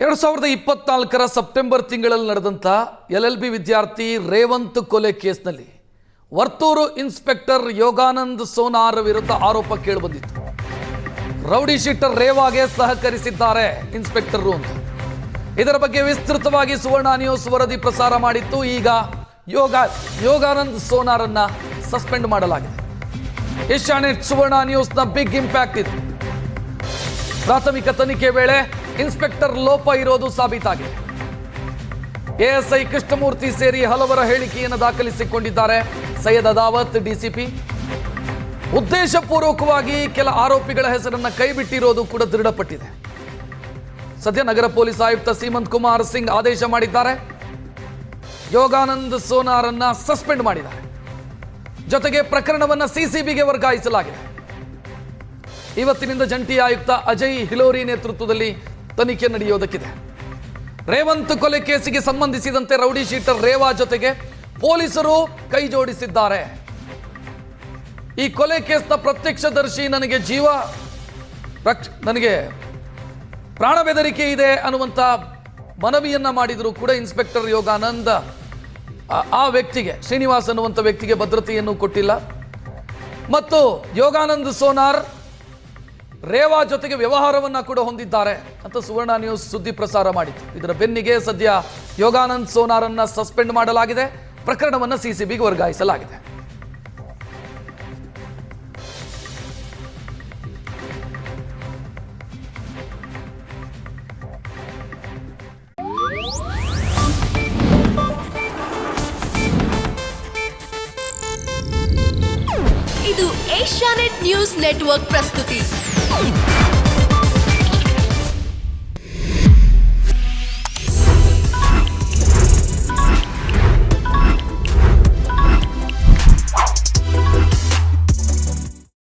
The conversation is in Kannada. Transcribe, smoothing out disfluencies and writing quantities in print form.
2024 ಸೆಪ್ಟೆಂಬರ್ ತಿಂಗಳಲ್ಲಿ ನಡೆದಂಥ LLB ವಿದ್ಯಾರ್ಥಿ ರೇವಂತ್ ಕೊಲೆ ಕೇಸ್ನಲ್ಲಿ ವರ್ತೂರು ಇನ್ಸ್ಪೆಕ್ಟರ್ ಯೋಗಾನಂದ್ ಸೋನಾರ್ ವಿರುದ್ಧ ಆರೋಪ ಕೇಳಿಬಂದಿತ್ತು. ರೌಡಿ ಶೀಟರ್ ರೇವಾಗೆ ಸಹಕರಿಸಿದ್ದಾರೆ ಇನ್ಸ್ಪೆಕ್ಟರ್ ಅಂತ. ಇದರ ಬಗ್ಗೆ ವಿಸ್ತೃತವಾಗಿ ಸುವರ್ಣ ನ್ಯೂಸ್ ವರದಿ ಪ್ರಸಾರ ಮಾಡಿತ್ತು. ಈಗ ಯೋಗಾನಂದ್ ಸೋನಾರನ್ನ ಸಸ್ಪೆಂಡ್ ಮಾಡಲಾಗಿದೆ. ಏಷ್ಯಾನೆಟ್ ಸುವರ್ಣ ನ್ಯೂಸ್ನ ಬಿಗ್ ಇಂಪ್ಯಾಕ್ಟ್ ಇದೆ. ಪ್ರಾಥಮಿಕ ತನಿಖೆ ವೇಳೆ ಇನ್ಸ್ಪೆಕ್ಟರ್ ಲೋಪ ಇರೋದು ಸಾಬೀತಾಗಿದೆ. ASI ಕೃಷ್ಣಮೂರ್ತಿ ಸೇರಿ ಹಲವರ ಹೇಳಿಕೆಯನ್ನು ದಾಖಲಿಸಿಕೊಂಡಿದ್ದಾರೆ. ಸೈಯದ್ ಅದಾವತ್ DCP ಉದ್ದೇಶಪೂರ್ವಕವಾಗಿ ಕೆಲ ಆರೋಪಿಗಳ ಹೆಸರನ್ನು ಕೈಬಿಟ್ಟಿರೋದು ಕೂಡ ದೃಢಪಟ್ಟಿದೆ. ಸದ್ಯ ನಗರ ಪೊಲೀಸ್ ಆಯುಕ್ತ ಸೀಮಂತ್ ಕುಮಾರ್ ಸಿಂಗ್ ಆದೇಶ ಮಾಡಿದ್ದಾರೆ. ಯೋಗಾನಂದ್ ಸೋನಾರನ್ನ ಸಸ್ಪೆಂಡ್ ಮಾಡಿದ್ದಾರೆ. ಜೊತೆಗೆ ಪ್ರಕರಣವನ್ನು CCBಗೆ ವರ್ಗಾಯಿಸಲಾಗಿದೆ. ಇವತ್ತಿನಿಂದ ಜಂಟಿ ಆಯುಕ್ತ ಅಜಯ್ ಹಿಲೋರಿ ನೇತೃತ್ವದಲ್ಲಿ ತನಿಖೆ ನಡೆಯೋದಕ್ಕಿದೆ. ರೇವಂತ್ ಕೊಲೆ ಕೇಸಿಗೆ ಸಂಬಂಧಿಸಿದಂತೆ ರೌಡಿ ಶೀಟರ್ ರೇವಾ ಜೊತೆಗೆ ಪೊಲೀಸರು ಕೈ ಜೋಡಿಸಿದ್ದಾರೆ. ಈ ಕೊಲೆ ಕೇಸ್ನ ಪ್ರತ್ಯಕ್ಷದರ್ಶಿ ನನಗೆ ಪ್ರಾಣ ಬೆದರಿಕೆ ಇದೆ ಅನ್ನುವಂಥ ಮನವಿಯನ್ನ ಮಾಡಿದ್ರು ಕೂಡ ಇನ್ಸ್ಪೆಕ್ಟರ್ ಯೋಗಾನಂದ್ ಆ ವ್ಯಕ್ತಿಗೆ, ಶ್ರೀನಿವಾಸ್ ಅನ್ನುವಂಥ ವ್ಯಕ್ತಿಗೆ ಭದ್ರತೆಯನ್ನು ಕೊಟ್ಟಿಲ್ಲ. ಮತ್ತು ಯೋಗಾನಂದ್ ಸೋನಾರ್ ರೇವಾ ಜೊತೆಗೆ ವ್ಯವಹಾರವನ್ನ ಕೂಡ ಹೊಂದಿದ್ದಾರೆ ಅಂತ ಸುವರ್ಣ ನ್ಯೂಸ್ ಸುದ್ದಿ ಪ್ರಸಾರ ಮಾಡಿತು. ಇದರ ಬೆನ್ನಿಗೆ ಸದ್ಯ ಯೋಗಾನಂದ್ ಸೋನಾರನ್ನ ಸಸ್ಪೆಂಡ್ ಮಾಡಲಾಗಿದೆ. ಪ್ರಕರಣವನ್ನು CCBಗೆ ವರ್ಗಾಯಿಸಲಾಗಿದೆ. ಇದು ಏಷ್ಯಾನೆಟ್ ನ್ಯೂಸ್ ನೆಟ್ವರ್ಕ್ ಪ್ರಸ್ತುತಿ.